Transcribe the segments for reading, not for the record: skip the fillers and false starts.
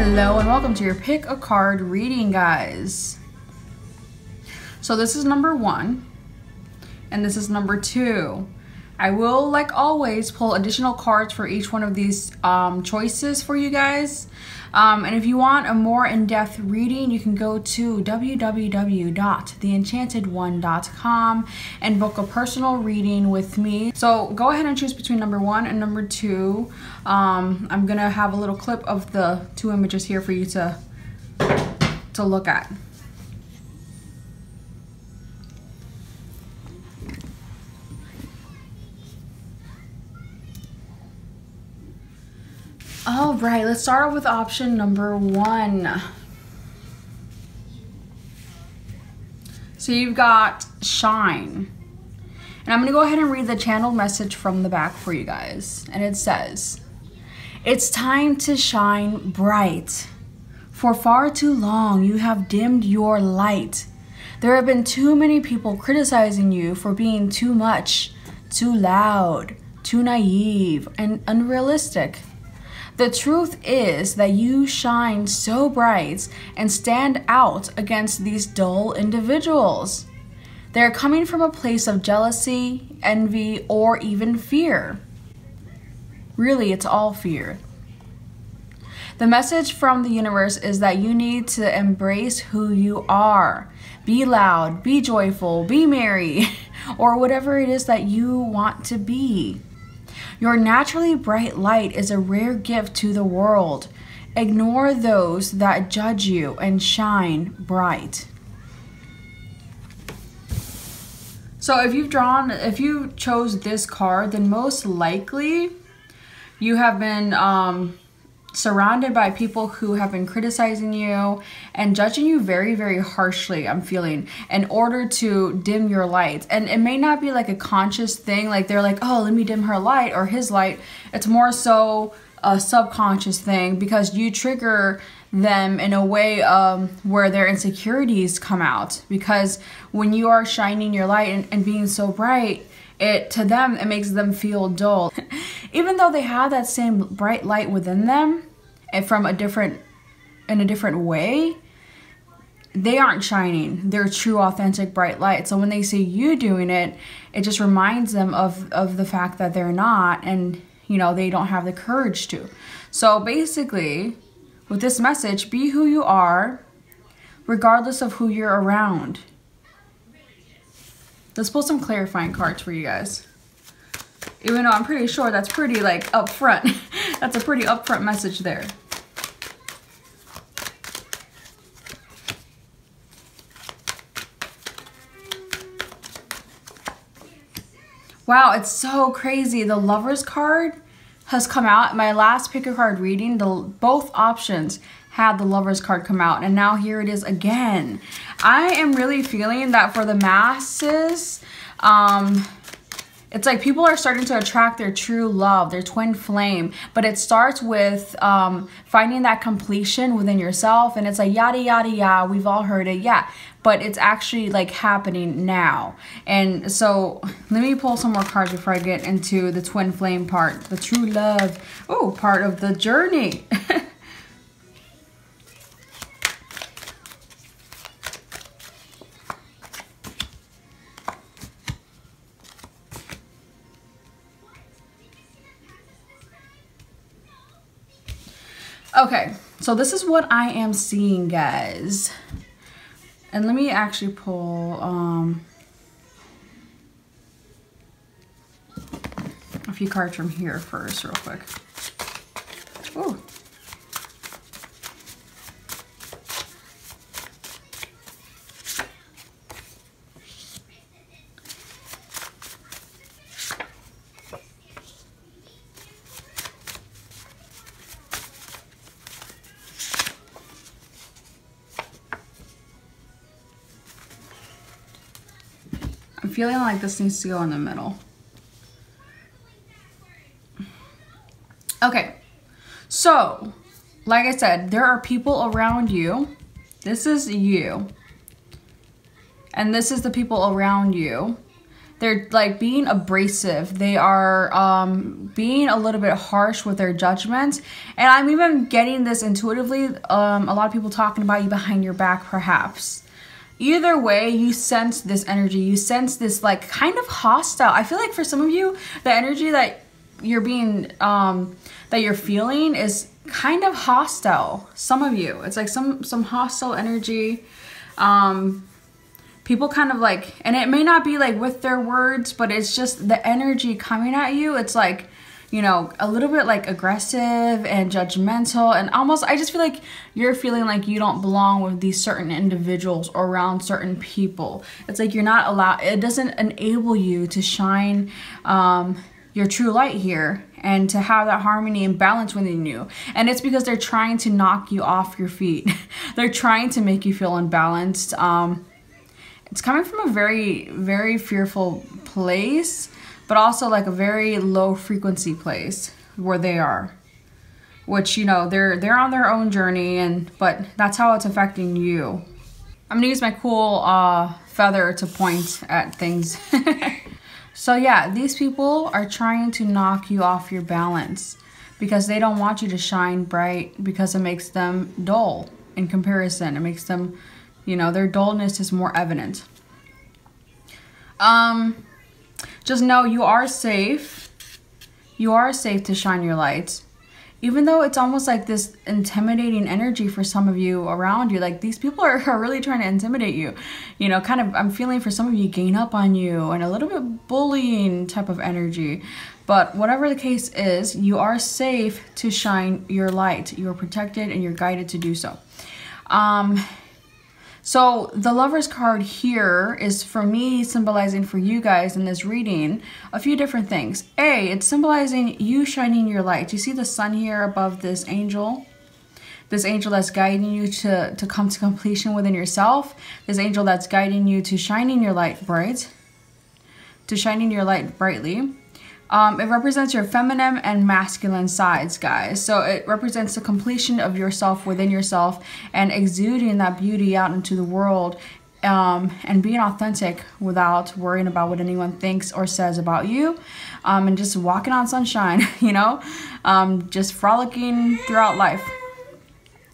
Hello and welcome to your pick a card reading, guys. So this is number 1 and this is number 2. I will, like always, pull additional cards for each one of these choices for you guys. And if you want a more in-depth reading, you can go to www.theenchantedone.com and book a personal reading with me. So go ahead and choose between number 1 and number 2. I'm gonna have a little clip of the 2 images here for you to look at. All right, let's start off with option number 1. So you've got shine. And I'm gonna go ahead and read the channeled message from the back for you guys. And it says, "It's time to shine bright. For far too long, you have dimmed your light. There have been too many people criticizing you for being too much, too loud, too naive, and unrealistic. The truth is that you shine so bright and stand out against these dull individuals. They're coming from a place of jealousy, envy, or even fear. Really, it's all fear. The message from the universe is that you need to embrace who you are. Be loud, be joyful, be merry, or whatever it is that you want to be. Your naturally bright light is a rare gift to the world. Ignore those that judge you and shine bright." So if you chose this card, then most likely you have been surrounded by people who have been criticizing you and judging you very, very harshly, I'm feeling, in order to dim your light. And it may not be like a conscious thing, like they're like, oh, let me dim her light or his light. It's more so a subconscious thing because you trigger them in a way where their insecurities come out. Because when you are shining your light and being so bright, to them, it makes them feel dull. Even though they have that same bright light within them, and in a different way, they aren't shining their true, authentic, bright light. So when they see you doing it, it just reminds them of the fact that they're not, and you know, they don't have the courage to. So basically, with this message, be who you are, regardless of who you're around. Let's pull some clarifying cards for you guys. Even though I'm pretty sure that's pretty like upfront. That's a pretty upfront message there. Wow, it's so crazy. The Lovers card has come out. My last pick a card reading, both options had the Lovers card come out, and now here it is again. I am really feeling that for the masses, it's like people are starting to attract their true love, their twin flame, but it starts with finding that completion within yourself, and it's like yada yada yada, we've all heard it, yeah, but it's actually like happening now. And so let me pull some more cards before I get into the twin flame part, the true love, part of the journey. Okay, so this is what I am seeing, guys. And let me actually pull a few cards from here first real quick. Ooh. I'm feeling like this needs to go in the middle. Okay, so like I said, there are people around you. This is you. And this is the people around you They're like being abrasive. They are being a little bit harsh with their judgments. And I'm even getting this intuitively. A lot of people talking about you behind your back, perhaps. Either way, you sense this energy. You sense this like kind of hostile. I feel like for some of you, the energy that you're being, that you're feeling is kind of hostile. Some of you, it's like some hostile energy. People kind of like, and it may not be like with their words, but it's just the energy coming at you. It's like, you know, a little bit like aggressive and judgmental, and almost, I just feel like you're feeling like you don't belong with these certain individuals or around certain people. It's like you're not allowed, it doesn't enable you to shine your true light here and to have that harmony and balance within you. And it's because they're trying to knock you off your feet. They're trying to make you feel unbalanced. It's coming from a very, very fearful place, but also like a very low frequency place where they are, which, you know, they're on their own journey, but that's how it's affecting you. I'm gonna use my cool feather to point at things. So yeah, these people are trying to knock you off your balance because they don't want you to shine bright, because it makes them dull in comparison. It makes them, you know, their dullness is more evident. Just know you are safe. You are safe to shine your light. Even though it's almost like this intimidating energy for some of you around you. Like these people are really trying to intimidate you. You know, kind of, I'm feeling for some of you gang up on you and a little bit bullying type of energy. But whatever the case is, you are safe to shine your light. You are protected and you're guided to do so. So the Lover's card here is for me symbolizing for you guys in this reading a few different things. A, it's symbolizing you shining your light. You see the sun here above this angel? This angel that's guiding you to come to completion within yourself. This angel that's guiding you to shining your light bright. To shining your light brightly. It represents your feminine and masculine sides, guys. So it represents the completion of yourself within yourself and exuding that beauty out into the world, and being authentic without worrying about what anyone thinks or says about you, and just walking on sunshine, you know, just frolicking throughout life.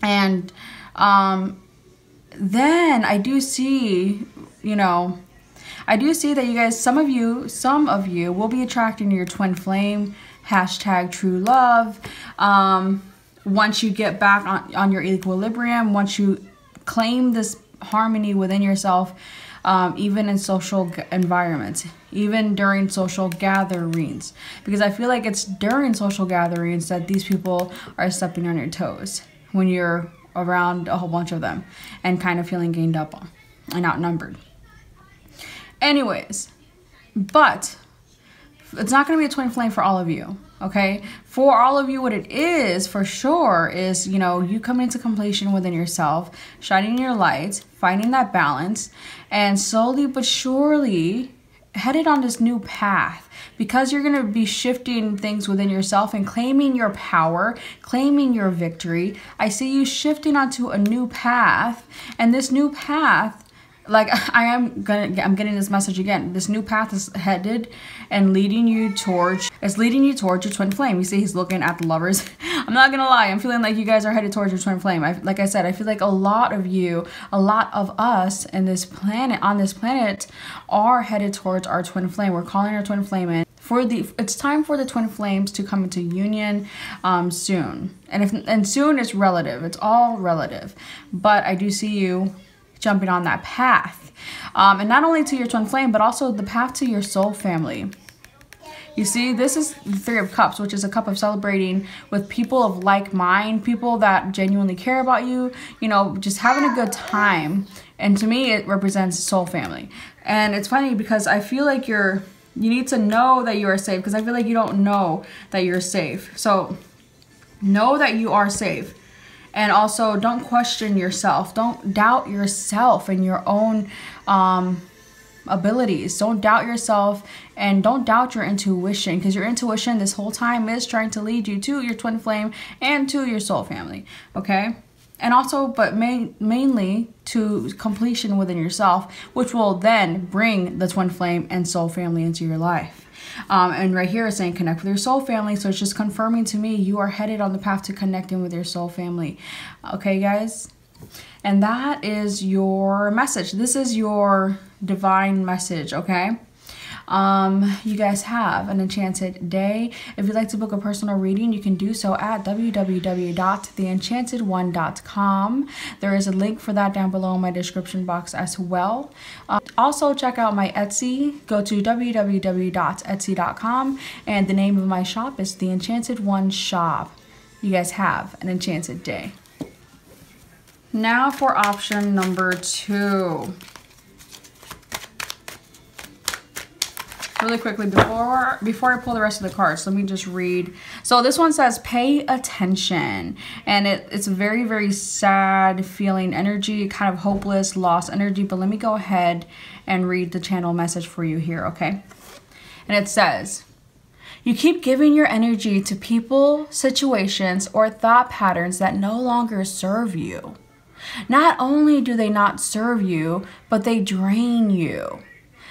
And then I do see, you know, I do see that you guys, some of you will be attracting your twin flame, hashtag true love. Once you get back on your equilibrium, once you claim this harmony within yourself, even in social environments, even during social gatherings. Because I feel like it's during social gatherings that these people are stepping on your toes when you're around a whole bunch of them and kind of feeling ganged up on and outnumbered. Anyways, but it's not going to be a twin flame for all of you, okay? For all of you, what it is for sure is, you know, you coming into completion within yourself, shining your light, finding that balance, and slowly but surely headed on this new path, because you're going to be shifting things within yourself and claiming your power, claiming your victory. I see you shifting onto a new path, and this new path, like I'm getting this message again. This new path is headed and leading you towards your twin flame. You see, he's looking at the Lovers. I'm not gonna lie, I'm feeling like you guys are headed towards your twin flame. Like I said, I feel like a lot of you, a lot of us in this planet, on this planet, are headed towards our twin flame. We're calling our twin flame in. It's time for the twin flames to come into union soon. And soon is relative. It's all relative. But I do see you jumping on that path, and not only to your twin flame, but also the path to your soul family. You see, this is the Three of Cups, which is a cup of celebrating with people of like mind, people that genuinely care about you, you know, just having a good time. And to me, it represents soul family. And it's funny because I feel like you need to know that you are safe, because I feel like you don't know that you're safe. So know that you are safe. And also, don't question yourself. Don't doubt yourself and your own abilities. Don't doubt yourself, and don't doubt your intuition, because your intuition this whole time is trying to lead you to your twin flame and to your soul family. Okay? And also, but mainly to completion within yourself, which will then bring the twin flame and soul family into your life. And right here it's saying connect with your soul family. So it's just confirming to me you are headed on the path to connecting with your soul family. Okay, guys? And that is your message. This is your divine message, okay? You guys have an enchanted day. If you'd like to book a personal reading, you can do so at www.theenchantedone.com. There is a link for that down below in my description box as well. Also, check out my Etsy. Go to www.etsy.com, and the name of my shop is The Enchanted One Shop. You guys have an enchanted day. Now for option number 2. Really quickly, before I pull the rest of the cards, let me just read. So this one says, pay attention. And it's a very, very sad feeling energy, kind of hopeless, lost energy. But let me go ahead and read the channel message for you here, okay? And it says, you keep giving your energy to people, situations, or thought patterns that no longer serve you. Not only do they not serve you, but they drain you.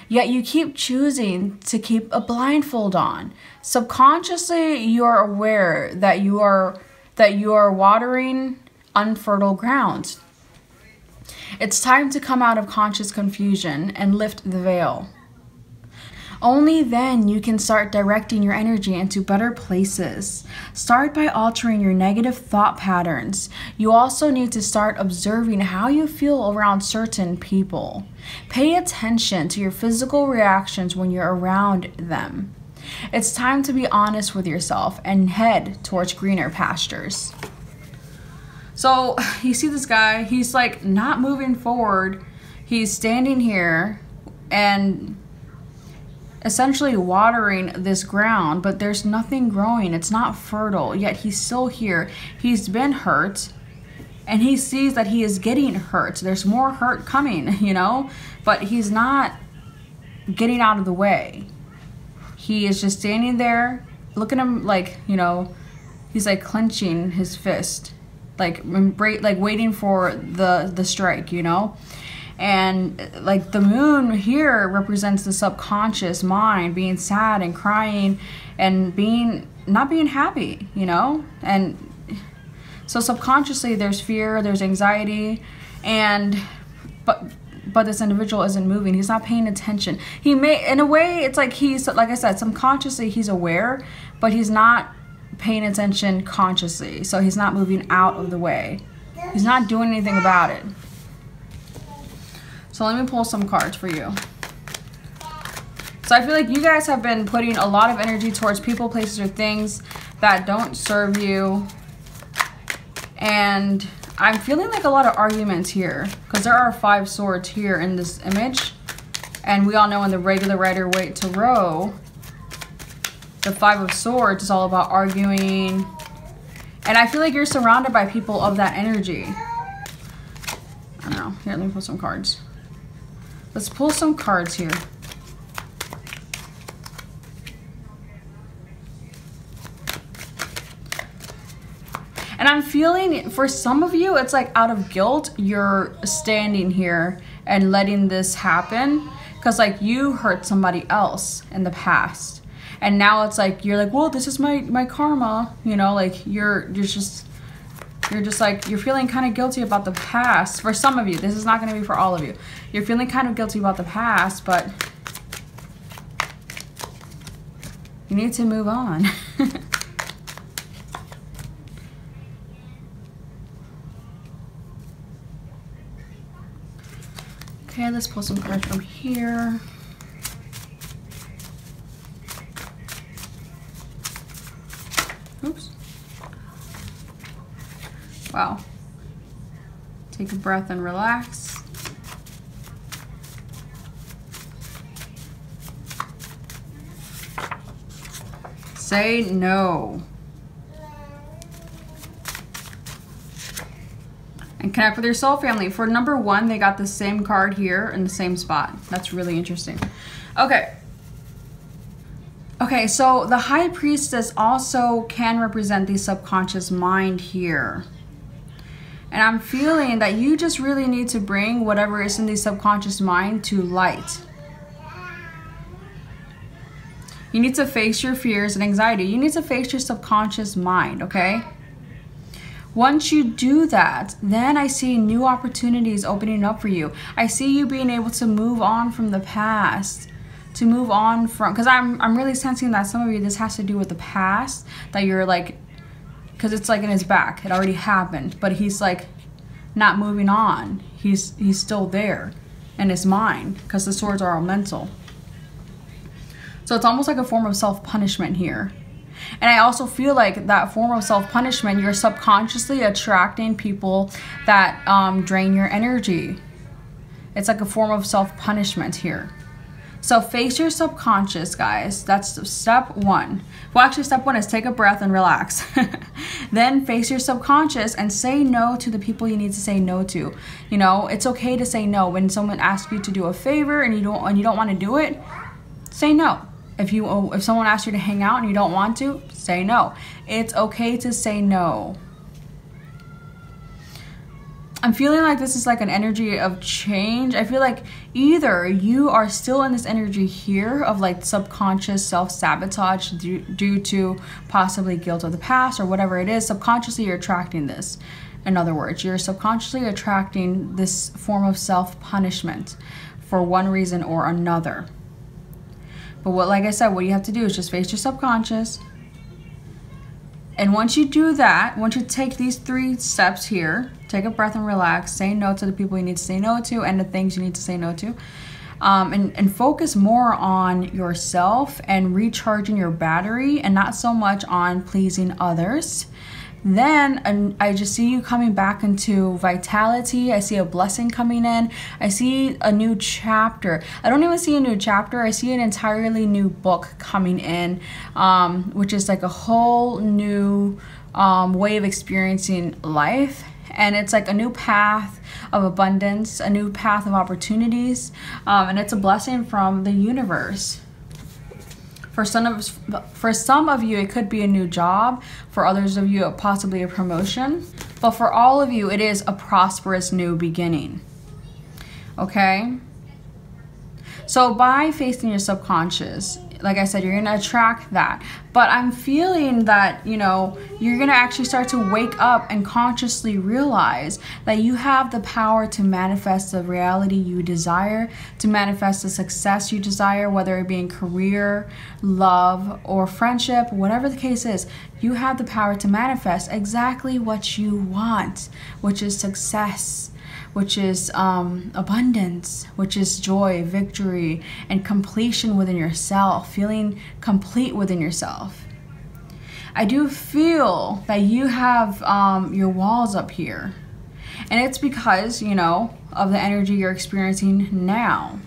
Yet you keep choosing to keep a blindfold on. Subconsciously, you are aware that you are watering unfertile ground. It's time to come out of conscious confusion and lift the veil. Only then you can start directing your energy into better places. Start by altering your negative thought patterns. You also need to start observing how you feel around certain people. Pay attention to your physical reactions when you're around them. It's time to be honest with yourself and head towards greener pastures. So you see this guy, he's like not moving forward. He's standing here and essentially watering this ground, but there's nothing growing. It's not fertile, yet he's still here. He's been hurt, and he sees that he is getting hurt. There's more hurt coming, you know, but he's not getting out of the way. He is just standing there. Look at him, like, you know, he's like clenching his fist, like waiting for the strike, you know. And like the moon here represents the subconscious mind being sad and crying and not being happy, you know. And so subconsciously there's fear, there's anxiety, and but this individual isn't moving. He's not paying attention. He may, in a way, it's like he's, like I said, subconsciously he's aware, but he's not paying attention consciously. So he's not moving out of the way. He's not doing anything about it. So let me pull some cards for you. So I feel like you guys have been putting a lot of energy towards people, places, or things that don't serve you. And I'm feeling like a lot of arguments here, because there are 5 swords here in this image. And we all know in the regular Rider-Waite Tarot, the 5 of Swords is all about arguing. And I feel like you're surrounded by people of that energy. I don't know. Here, let me pull some cards. Let's pull some cards here. And I'm feeling, for some of you, it's like out of guilt, you're standing here and letting this happen. Because like you hurt somebody else in the past. And now it's like, you're like, well, this is my karma. You know, like you're just like, you're feeling kind of guilty about the past. For some of you, this is not going to be for all of you. You're feeling kind of guilty about the past, but you need to move on. Okay, let's pull some cards from here. Oops. Wow. Take a breath and relax. Say no. And connect with your soul family. For number 1, they got the same card here in the same spot. That's really interesting. Okay. Okay, so the High Priestess also can represent the subconscious mind here. And I'm feeling that you just really need to bring whatever is in the subconscious mind to light. You need to face your fears and anxiety. You need to face your subconscious mind, okay? Once you do that, then I see new opportunities opening up for you. I see you being able to move on from the past. To move on from, because I'm really sensing that some of you, this has to do with the past, that you're like, because it's like in his back, it already happened, but he's like not moving on. He's still there in his mind, because the swords are all mental. So it's almost like a form of self-punishment here. And I also feel like that form of self-punishment, you're subconsciously attracting people that drain your energy. It's like a form of self-punishment here. So face your subconscious, guys. That's step one. Well, actually, step one is take a breath and relax. Then face your subconscious and say no to the people you need to say no to. You know, it's okay to say no. When someone asks you to do a favor and you don't want to do it, say no. If someone asks you to hang out and you don't want to, say no. It's okay to say no. I'm feeling like this is like an energy of change. I feel like either you are still in this energy here of like subconscious self-sabotage due to possibly guilt of the past or whatever it is. Subconsciously, you're attracting this. In other words, you're subconsciously attracting this form of self-punishment for one reason or another. But like I said, what you have to do is just face your subconscious. And once you do that, once you take these 3 steps here, take a breath and relax, say no to the people you need to say no to and the things you need to say no to, and focus more on yourself and recharging your battery and not so much on pleasing others. Then I just see you coming back into vitality. I see a blessing coming in. I see a new chapter. I don't even see a new chapter. I see an entirely new book coming in, which is like a whole new way of experiencing life. And it's like a new path of abundance, a new path of opportunities, and it's a blessing from the universe. For some of you, it could be a new job. For others of you, possibly a promotion. But for all of you, it is a prosperous new beginning. Okay? So by facing your subconscious, like I said, you're going to attract that. But I'm feeling that, you know, you're going to actually start to wake up and consciously realize that you have the power to manifest the reality you desire, to manifest the success you desire, whether it be in career, love, or friendship, whatever the case is. You have the power to manifest exactly what you want, which is success, which is abundance, which is joy, victory, and completion within yourself, feeling complete within yourself. I do feel that you have your walls up here. And it's because, you know, of the energy you're experiencing now.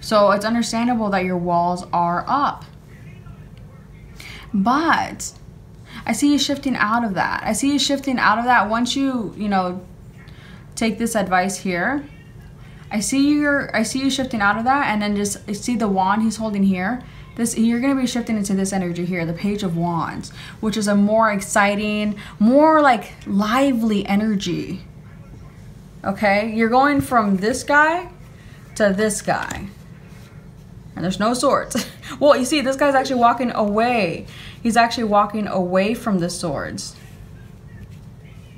So it's understandable that your walls are up. But I see you shifting out of that. I see you shifting out of that once you know, take this advice here. I see you shifting out of that, and then just see the wand he's holding here. You're going to be shifting into this energy here, the Page of Wands, which is a more exciting, more like lively energy. Okay? You're going from this guy to this guy. And there's no swords. Well, you see, this guy's actually walking away. He's actually walking away from the swords.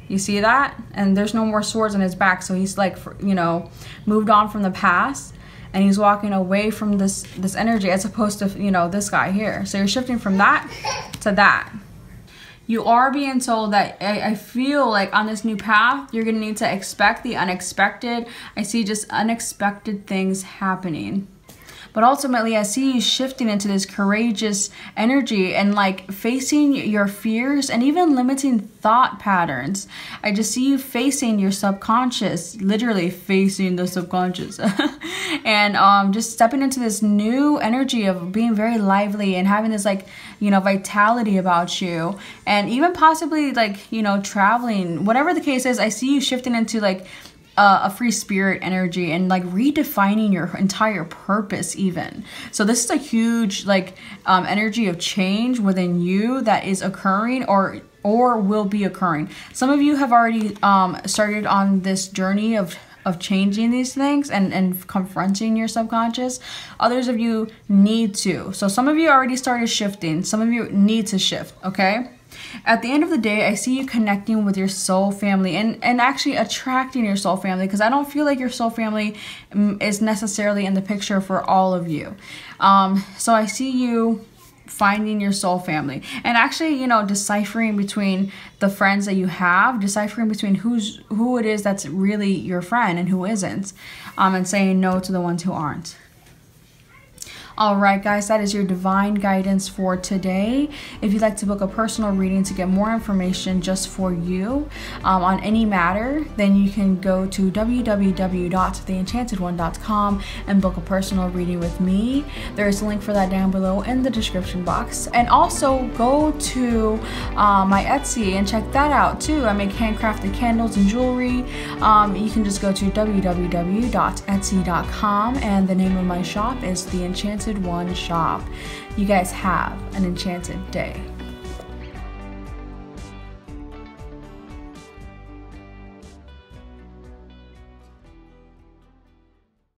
You see that? And there's no more swords on his back. So he's like, you know, moved on from the past. And he's walking away from this energy as opposed to, you know, this guy here. So you're shifting from that to that. You are being told that I feel like on this new path, you're going to need to expect the unexpected. I see just unexpected things happening. But ultimately, I see you shifting into this courageous energy and like facing your fears and even limiting thought patterns. I just see you facing your subconscious, literally facing the subconscious. And just stepping into this new energy of being very lively and having this like, you know, vitality about you. And even possibly like, you know, traveling, whatever the case is, I see you shifting into like a free spirit energy and like redefining your entire purpose even. So this is a huge like energy of change within you that is occurring, or or will be occurring. Some of you have already started on this journey of changing these things and confronting your subconscious. Others of you need to. So some of you already started shifting. Some of you need to shift, okay? At the end of the day, I see you connecting with your soul family and actually attracting your soul family, because I don't feel like your soul family is necessarily in the picture for all of you. So I see you finding your soul family and actually, you know, deciphering between the friends that you have, deciphering between who it is that's really your friend and who isn't, and saying no to the ones who aren't. All right, guys, that is your divine guidance for today. If you'd like to book a personal reading to get more information just for you on any matter, then you can go to www.theenchantedone.com and book a personal reading with me. There's a link for that down below in the description box. And also go to my Etsy and check that out too. I make handcrafted candles and jewelry. You can just go to www.etsy.com, and the name of my shop is The Enchanted One Shop. You guys have an enchanted day.